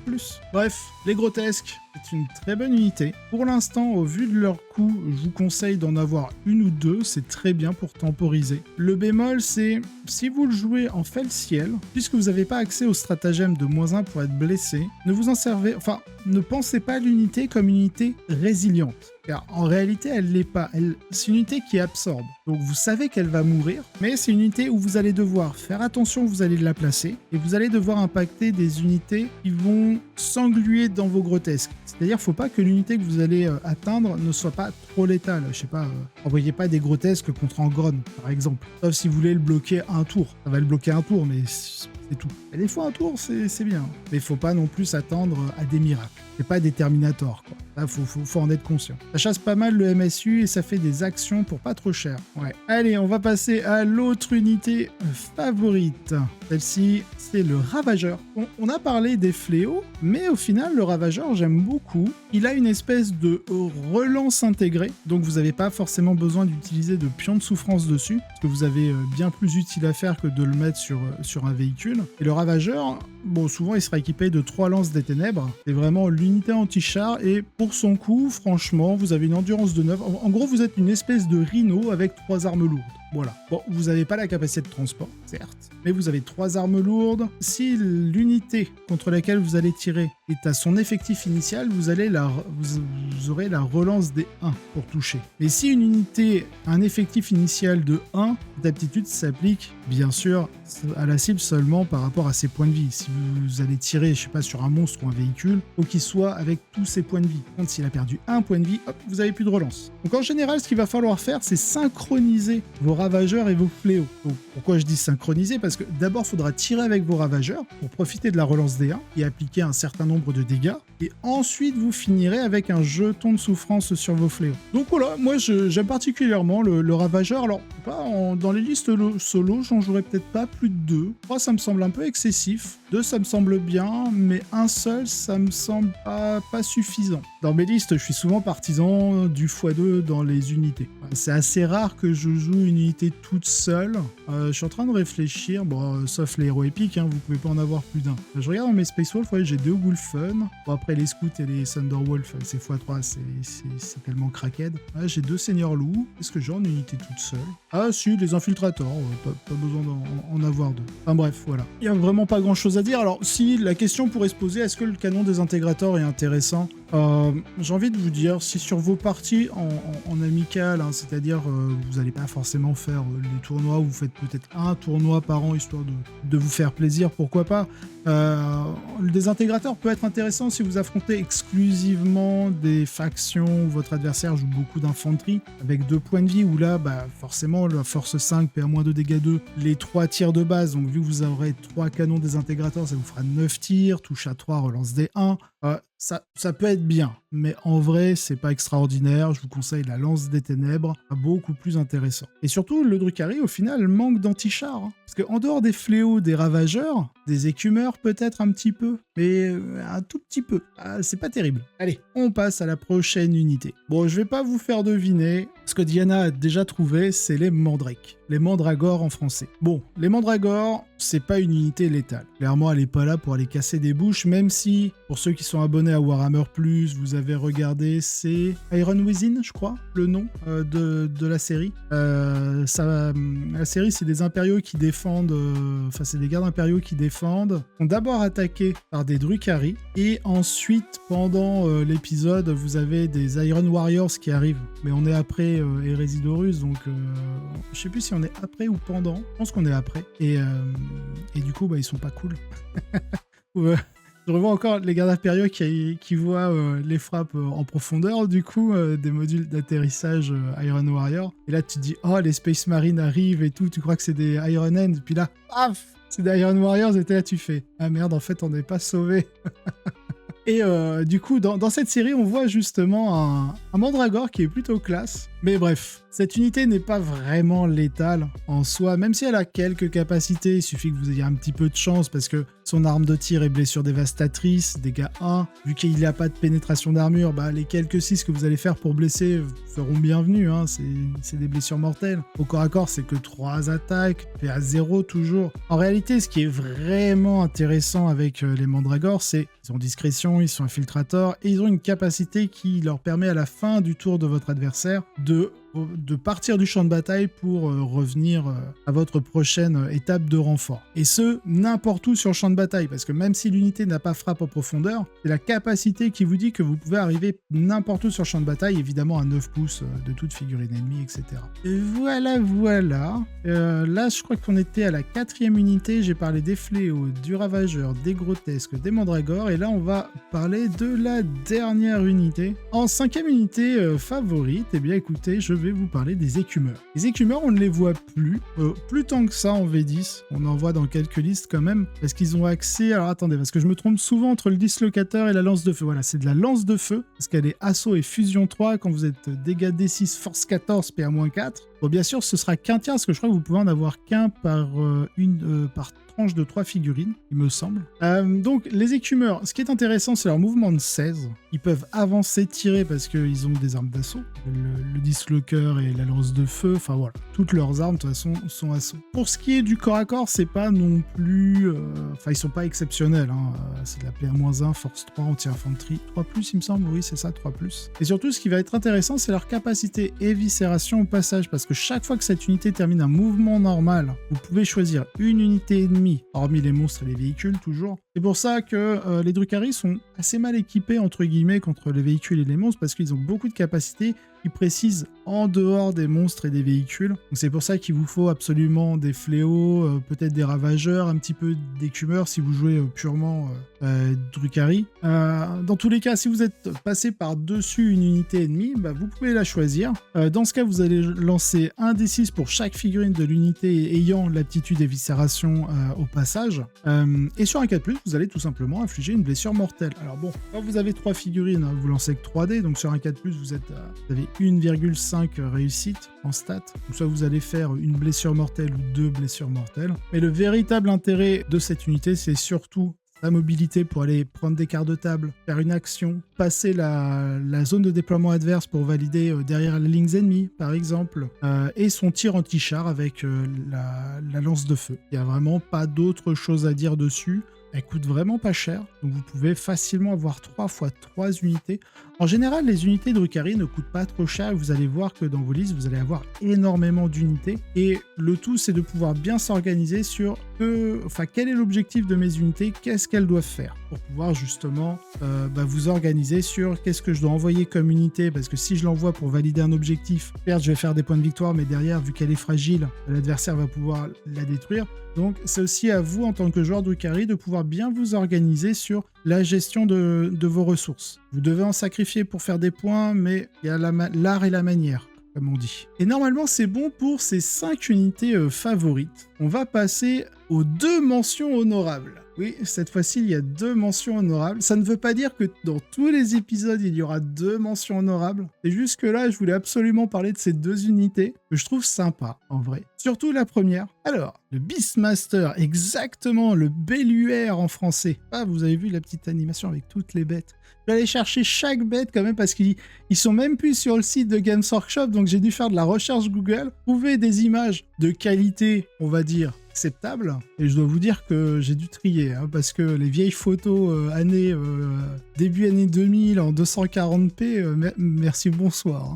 [SPEAKER 1] Bref, les grotesques, c'est une très bonne unité. Pour l'instant, au vu de leur coût, je vous conseille d'en avoir une ou deux, c'est très bien pour temporiser. Le bémol, c'est si vous le jouez en fait le ciel, puisque vous n'avez pas accès au stratagème de -1 pour être blessé, ne pensez pas à l'unité comme une unité résiliente. Car en réalité, elle l'est pas. C'est une unité qui absorbe. Donc vous savez qu'elle va mourir, mais c'est une unité où vous allez devoir faire attention où vous allez la placer, et vous allez devoir impacter des unités qui vont s'engluer dans vos grotesques. C'est-à-dire, faut pas que l'unité que vous allez atteindre ne soit pas trop létale. Je sais pas, envoyez pas des grotesques contre Angron, par exemple. Sauf si vous voulez le bloquer un tour. Ça va le bloquer un tour, mais c'est tout. Et des fois, un tour, c'est bien. Mais faut pas non plus s'attendre à des miracles. C'est pas des Terminator, quoi. Là, faut en être conscient. Ça chasse pas mal le MSU et ça fait des actions pour pas trop cher. Ouais. Allez, on va passer à l'autre unité favorite. Celle-ci, c'est le Ravageur. On a parlé des fléaux, mais au final, le Ravageur, j'aime beaucoup. Il a une espèce de relance intégrée, donc vous n'avez pas forcément besoin d'utiliser de pion de souffrance dessus, parce que vous avez bien plus utile à faire que de le mettre sur un véhicule. Et le Ravageur, bon, souvent, il sera équipé de 3 lances des ténèbres. C'est vraiment l'unité anti-char, et pour son coup, franchement, vous avez une endurance de 9. En gros, vous êtes une espèce de rhino avec 3 armes lourdes. Voilà. Bon, vous n'avez pas la capacité de transport, certes, mais vous avez 3 armes lourdes. Si l'unité contre laquelle vous allez tirer est à son effectif initial, vous aurez la relance des 1 pour toucher. Mais si une unité a un effectif initial de 1, d'aptitude s'applique, bien sûr, à la cible seulement par rapport à ses points de vie. Si vous allez tirer, je sais pas, sur un monstre ou un véhicule, faut qu'il soit avec tous ses points de vie. Quand s'il a perdu un point de vie, hop, vous avez plus de relance. Donc en général, ce qu'il va falloir faire, c'est synchroniser vos ravageurs et vos fléaux. Donc, pourquoi je dis synchroniser? Parce que d'abord, il faudra tirer avec vos ravageurs pour profiter de la relance des 1 et appliquer un certain nombre de dégâts. Et ensuite, vous finirez avec un jeton de souffrance sur vos fléaux. Donc voilà, moi j'aime particulièrement le ravageur. Alors, dans les listes solo, j'en jouerais peut-être pas plus de 2. 3, ça me semble un peu excessif. 2, ça me semble bien, mais un seul, ça me semble pas suffisant. Dans mes listes, je suis souvent partisan du x2 dans les unités. C'est assez rare que je joue une unité unité toute seule. Je suis en train de réfléchir, bon, sauf les héros épiques, hein, vous pouvez pas en avoir plus d'un. Je regarde dans mes Space Wolf, ouais, j'ai 2 Wolfen. Bon, après les Scouts et les Thunderwolf, c'est x3, c'est tellement cracked. Ah, j'ai 2 Seigneurs Loups. Est-ce que j'ai en unité toute seule? Ah si, les Infiltrators, pas besoin d'en avoir 2. Enfin bref, voilà. Il y a vraiment pas grand chose à dire. Alors si, la question pourrait se poser, est-ce que le canon des intégrateurs est intéressant? J'ai envie de vous dire, si sur vos parties en amical, hein, c'est-à-dire vous n'allez pas forcément faire les tournois, vous faites peut-être un tournoi par an histoire de vous faire plaisir, pourquoi pas. Le désintégrateur peut être intéressant si vous affrontez exclusivement des factions où votre adversaire joue beaucoup d'infanterie avec 2 points de vie, où là, bah, forcément, la force 5, PA-2, dégâts 2, les 3 tirs de base, donc vu que vous aurez 3 canons désintégrateurs, ça vous fera 9 tirs, touche à 3, relance des 1. Ça peut être bien, mais en vrai, c'est pas extraordinaire. Je vous conseille la lance des ténèbres, beaucoup plus intéressant. Et surtout, le Drukhari, au final, manque d'anti-char. Hein. Parce qu'en dehors des fléaux, des ravageurs, des écumeurs peut-être un petit peu, mais un tout petit peu. C'est pas terrible. Allez, on passe à la prochaine unité. Bon, je vais pas vous faire deviner. Ce que Diana a déjà trouvé, c'est les mandrakes. Les mandragores en français. Bon, les mandragores, c'est pas une unité létale. Clairement, elle est pas là pour aller casser des bouches, même si, pour ceux qui sont abonnés à Warhammer+, vous avez regardé, c'est Iron Within, je crois, le nom de la série. La série, c'est des impériaux qui défendent, c'est des gardes impériaux qui défendent, sont d'abord attaqués par des Drukhari, et ensuite, pendant l'épisode, vous avez des Iron Warriors qui arrivent. Mais on est après Hérésie d'Horus, donc je sais plus si on est après ou pendant. Je pense qu'on est après. Et du coup, bah, ils sont pas cool. Je revois encore les gardes impériaux qui voient les frappes en profondeur, du coup, des modules d'atterrissage Iron Warrior. Et là, tu te dis, oh, les Space Marines arrivent et tout, tu crois que c'est des Iron Hand. Puis là, paf, c'est des Iron Warriors, et là, tu fais, ah merde, en fait, on n'est pas sauvés. Et du coup, dans cette série, on voit justement un mandragore qui est plutôt classe. Mais bref, cette unité n'est pas vraiment létale en soi, même si elle a quelques capacités. Il suffit que vous ayez un petit peu de chance parce que son arme de tir est blessure dévastatrice, dégâts 1. Vu qu'il n'y a pas de pénétration d'armure, bah, les quelques 6 que vous allez faire pour blesser seront bienvenus. Hein. C'est des blessures mortelles. Au corps à corps, c'est que 3 attaques, et à 0 toujours. En réalité, ce qui est vraiment intéressant avec les mandragores, c'est qu'ils ont discrétion, ils sont infiltrateurs et ils ont une capacité qui leur permet à la fin du tour de votre adversaire de partir du champ de bataille pour revenir à votre prochaine étape de renfort. Et ce, n'importe où sur le champ de bataille, parce que même si l'unité n'a pas frappe en profondeur, c'est la capacité qui vous dit que vous pouvez arriver n'importe où sur le champ de bataille, évidemment à 9 pouces de toute figurine ennemie, etc. Et voilà. Là, je crois qu'on était à la 4e unité, j'ai parlé des fléaux, du ravageur, des grotesques, des mandragores, et là, on va parler de la dernière unité. En 5e unité favorite, eh bien écoutez, je vais vous parler des écumeurs. Les écumeurs, on ne les voit plus tant que ça en V10. On en voit dans quelques listes quand même, parce qu'ils ont accès... Alors attendez, parce que je me trompe souvent entre le dislocateur et la lance de feu. Voilà, c'est de la lance de feu, parce qu'elle est assaut et fusion 3 quand vous êtes dégâts D6, force 14, PA-4. Bon, bien sûr, ce sera qu'un tiers, parce que je crois que vous pouvez en avoir qu'un par tranche de 3 figurines, il me semble. Donc, les écumeurs, ce qui est intéressant, c'est leur mouvement de 16. Ils peuvent avancer, tirer, parce qu'ils ont des armes d'assaut. Le dislocker et la lance de feu, enfin voilà. Toutes leurs armes, de toute façon, sont assaut. Pour ce qui est du corps à corps, c'est pas non plus... Enfin, ils sont pas exceptionnels. Hein. C'est de la PA-1, force 3, anti-infanterie. 3+, il me semble, oui, c'est ça, 3+. Et surtout, ce qui va être intéressant, c'est leur capacité éviscération au passage, parce que chaque fois que cette unité termine un mouvement normal, vous pouvez choisir une unité ennemie, hormis les monstres et les véhicules, toujours. C'est pour ça que les Drukhari sont assez mal équipés, entre guillemets, contre les véhicules et les monstres, parce qu'ils ont beaucoup de capacités qui précisent en dehors des monstres et des véhicules. Donc c'est pour ça qu'il vous faut absolument des fléaux, peut-être des ravageurs, un petit peu d'écumeurs si vous jouez purement Drukhari. Dans tous les cas, si vous êtes passé par-dessus une unité ennemie, bah, vous pouvez la choisir. Dans ce cas, vous allez lancer un D6 pour chaque figurine de l'unité ayant l'aptitude éviscération au passage. Et sur un 4+, vous allez tout simplement infliger une blessure mortelle. Alors bon, quand vous avez 3 figurines, hein, vous lancez que 3D, donc sur un 4+, vous avez 1,5 réussite en stats. Donc soit vous allez faire une blessure mortelle ou 2 blessures mortelles. Mais le véritable intérêt de cette unité, c'est surtout la mobilité pour aller prendre des quarts de table, faire une action, passer la zone de déploiement adverse pour valider derrière les lignes ennemies, par exemple, et son tir anti-char avec la lance de feu. Il n'y a vraiment pas d'autre chose à dire dessus. Elle coûte vraiment pas cher, donc vous pouvez facilement avoir 3 x 3 unités. En général, les unités Drukhari ne coûtent pas trop cher et vous allez voir que dans vos listes, vous allez avoir énormément d'unités. Et le tout, c'est de pouvoir bien s'organiser sur quel est l'objectif de mes unités, qu'est-ce qu'elles doivent faire, pour pouvoir justement vous organiser sur qu'est-ce que je dois envoyer comme unité, parce que si je l'envoie pour valider un objectif, certes, je vais faire des points de victoire, mais derrière, vu qu'elle est fragile, l'adversaire va pouvoir la détruire. Donc c'est aussi à vous en tant que joueur Drukhari de pouvoir bien vous organiser sur la gestion de vos ressources. Vous devez en sacrifier pour faire des points, mais il y a l'art et la manière, comme on dit. Et normalement c'est bon pour ces 5 unités favorites. On va passer aux 2 mentions honorables. Oui, cette fois-ci, il y a 2 mentions honorables. Ça ne veut pas dire que dans tous les épisodes, il y aura 2 mentions honorables. C'est juste que là, je voulais absolument parler de ces 2 unités que je trouve sympa, en vrai. Surtout la première. Alors, le Beastmaster, exactement, le Belluaire en français. Ah, vous avez vu la petite animation avec toutes les bêtes. Je vais aller chercher chaque bête quand même parce qu'ils sont même plus sur le site de Games Workshop, donc j'ai dû faire de la recherche Google, trouver des images de qualité, on va dire, acceptable, et je dois vous dire que j'ai dû trier, parce que les vieilles photos début année 2000 en 240p, merci, bonsoir.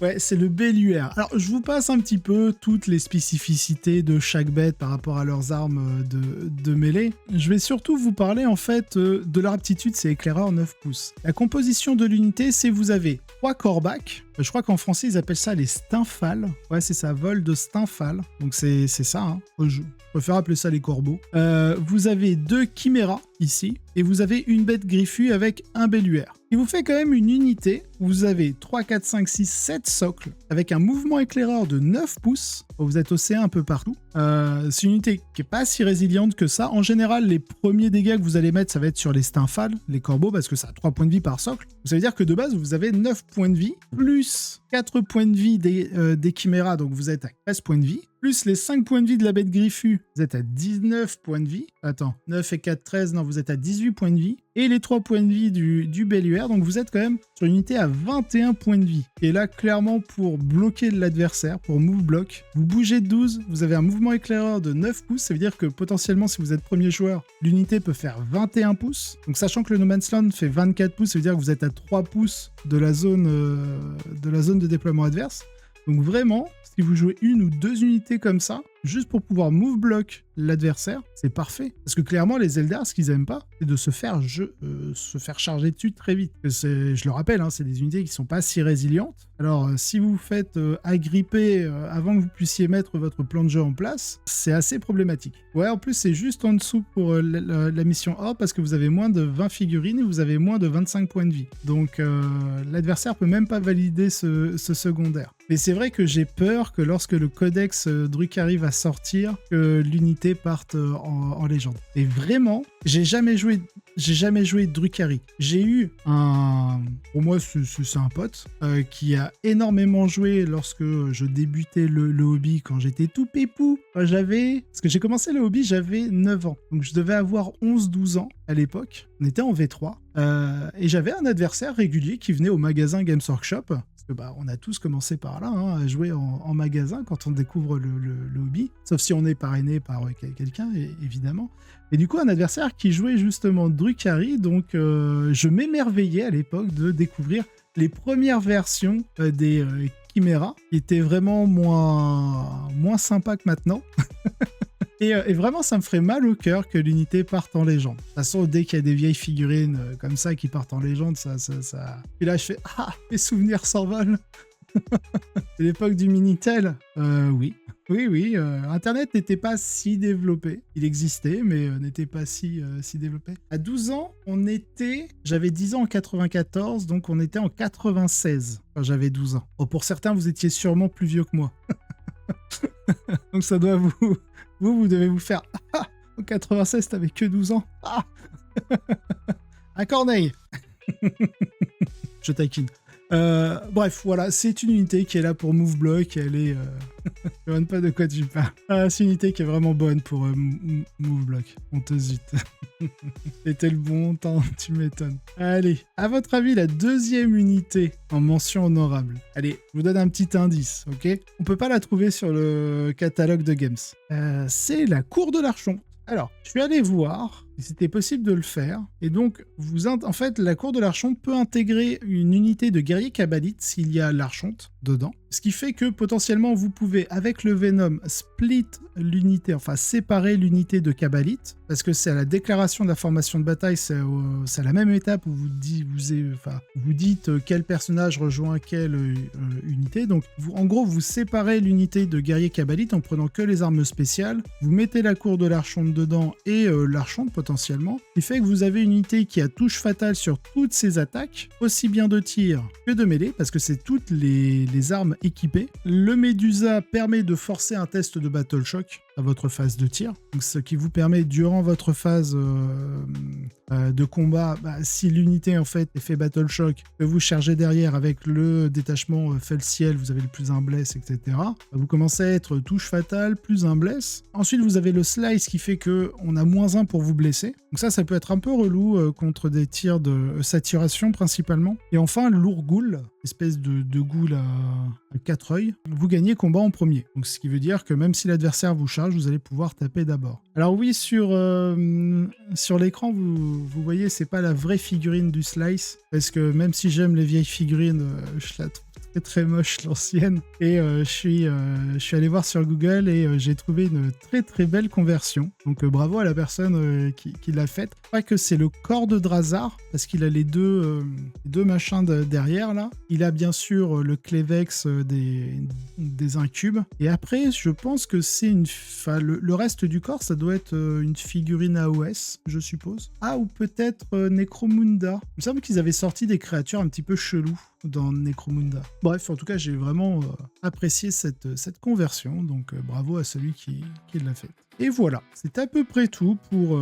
[SPEAKER 1] Ouais, c'est le Belluaire. Alors, je vous passe un petit peu toutes les spécificités de chaque bête par rapport à leurs armes de mêlée. Je vais surtout vous parler, en fait, de leur aptitude, c'est éclaireur 9 pouces. La composition de l'unité, c'est vous avez 3 corbacs. Je crois qu'en français, ils appellent ça les stymphales. Ouais, c'est ça, vol de stymphales. Donc, c'est ça, hein. Je préfère appeler ça les corbeaux. Vous avez 2 chiméras, ici, et vous avez une bête griffue avec un Belluaire. Il vous fait quand même une unité. Vous avez 3, 4, 5, 6, 7 socles avec un mouvement éclaireur de 9 pouces. Vous êtes océan un peu partout. C'est une unité qui n'est pas si résiliente que ça. En général, les premiers dégâts que vous allez mettre, ça va être sur les stymphales, les corbeaux, parce que ça a 3 points de vie par socle. Ça veut dire que de base, vous avez 9 points de vie, plus 4 points de vie des chiméras, donc vous êtes à 13 points de vie, plus les 5 points de vie de la bête griffue, vous êtes à 19 points de vie. Attends, 9 et 4, 13, non, vous êtes à 18 points de vie. Et les 3 points de vie du Belluaire, donc vous êtes quand même sur une unité à 21 points de vie. Et là, clairement, pour bloquer l'adversaire, pour move block, vous bougez de 12, vous avez un mouvement éclaireur de 9 pouces, ça veut dire que potentiellement, si vous êtes premier joueur, l'unité peut faire 21 pouces. Donc sachant que le No Man's Land fait 24 pouces, ça veut dire que vous êtes à 3 pouces de la zone de déploiement adverse. Donc vraiment, si vous jouez 1 ou 2 unités comme ça, juste pour pouvoir move block l'adversaire, c'est parfait. Parce que clairement, les Eldar, ce qu'ils aiment pas, c'est de se faire charger dessus très vite. Je le rappelle, c'est des unités qui sont pas si résilientes. Alors, si vous vous faites agripper avant que vous puissiez mettre votre plan de jeu en place, c'est assez problématique. Ouais, en plus, c'est juste en dessous pour la mission Horde, parce que vous avez moins de 20 figurines et vous avez moins de 25 points de vie. Donc, l'adversaire peut même pas valider ce secondaire. Mais c'est vrai que j'ai peur que lorsque le codex Drukhari va sortir, que l'unité parte en légende. Et vraiment, j'ai jamais joué Drukhari. J'ai eu pour moi, c'est un pote qui a énormément joué lorsque je débutais le hobby quand j'étais tout pépou. Parce que j'ai commencé le hobby, j'avais 9 ans. Donc je devais avoir 11-12 ans à l'époque. On était en V3. Et j'avais un adversaire régulier qui venait au magasin Games Workshop. On a tous commencé par là, à jouer en magasin quand on découvre le hobby, sauf si on est parrainé par quelqu'un, évidemment. Et du coup, un adversaire qui jouait justement Drukhari, donc je m'émerveillais à l'époque de découvrir les premières versions des chiméras, qui étaient vraiment moins sympas que maintenant. Et vraiment, ça me ferait mal au cœur que l'unité parte en légende. De toute façon, dès qu'il y a des vieilles figurines comme ça qui partent en légende, ça... Et là, je fais « Ah, mes souvenirs s'envolent !» C'est l'époque du Minitel. Oui. Internet n'était pas si développé. Il existait, mais n'était pas si développé. À 12 ans, j'avais 10 ans en 94, donc on était en 96 quand j'avais 12 ans. Bon, pour certains, vous étiez sûrement plus vieux que moi. Donc ça doit vous devez vous faire « Ah, en 96, t'avais que 12 ans. Ah !» À Corneille. Je taquine. Bref, voilà, c'est une unité qui est là pour move block, elle est... Je ne demande pas de quoi tu parles. C'est une unité qui est vraiment bonne pour move block. On te zute. C'était le bon temps, tu m'étonnes. Allez, à votre avis, la deuxième unité en mention honorable. Allez, je vous donne un petit indice, ok? On peut pas la trouver sur le catalogue de Games. C'est la Cour de l'Archon. Alors, je suis allé voir si c'était possible de le faire. Et donc, en fait, la Cour de l'Archonte peut intégrer une unité de guerrier kabbalite s'il y a l'Archonte dedans. Ce qui fait que potentiellement, vous pouvez, avec le Venom, split l'unité, enfin séparer l'unité de kabbalite, parce que c'est à la déclaration de la formation de bataille, c'est à la même étape où vous dites quel personnage rejoint quelle unité. Donc, en gros, vous séparez l'unité de guerrier kabbalite en prenant que les armes spéciales. Vous mettez la Cour de l'Archonte dedans et l'Archonte potentiellement, ce qui fait que vous avez une unité qui a touche fatale sur toutes ses attaques, aussi bien de tir que de mêlée, parce que c'est toutes les armes équipées. Le Medusa permet de forcer un test de Battle Shock à votre phase de tir, donc ce qui vous permet durant votre phase de combat, si l'unité en fait est fait Battle Shock, que vous chargez derrière avec le détachement fait le ciel, vous avez le plus un bless, etc. Vous commencez à être touche fatale, plus un bless. Ensuite vous avez le slice qui fait que on a -1 pour vous blesser. Donc ça peut être un peu relou contre des tirs de saturation principalement. Et enfin l'Ourgoul, espèce de ghoul à 4 œils, vous gagnez combat en premier. Donc ce qui veut dire que même si l'adversaire vous charge, vous allez pouvoir taper d'abord. Alors oui, sur l'écran, vous voyez, c'est pas la vraie figurine du Slice, parce que même si j'aime les vieilles figurines, je la trouve très moche, l'ancienne. Et je suis allé voir sur Google et j'ai trouvé une très très belle conversion. Donc bravo à la personne qui l'a faite. Je crois que c'est le corps de Drazar, parce qu'il a les deux machins derrière là. Il a bien sûr le Clevex des incubes. Et après, je pense que c'est le reste du corps, ça doit être une figurine AOS, je suppose. Ah, ou peut-être Necromunda. Il me semble qu'ils avaient sorti des créatures un petit peu cheloues dans Necromunda. Bref, en tout cas, j'ai vraiment apprécié cette conversion, donc bravo à celui qui l'a fait. Et voilà, c'est à peu près tout pour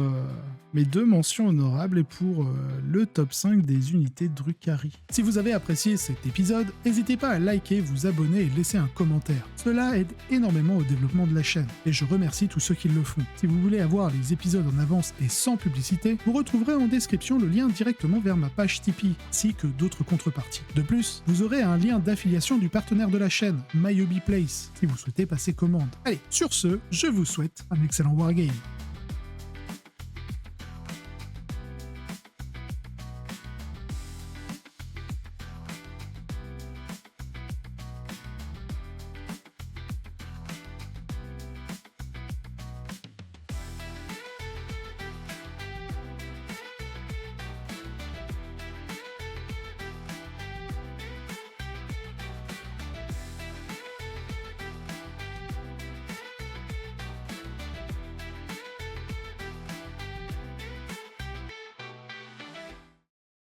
[SPEAKER 1] mes 2 mentions honorables et pour le top 5 des unités Drukhari. Si vous avez apprécié cet épisode, n'hésitez pas à liker, vous abonner et laisser un commentaire. Cela aide énormément au développement de la chaîne, et je remercie tous ceux qui le font. Si vous voulez avoir les épisodes en avance et sans publicité, vous retrouverez en description le lien directement vers ma page Tipeee, ainsi que d'autres contreparties. De plus, vous aurez un lien d'affiliation du partenaire de la chaîne, MyHobbyPlace, si vous souhaitez passer commande. Allez, sur ce, je vous souhaite un excellent wargame.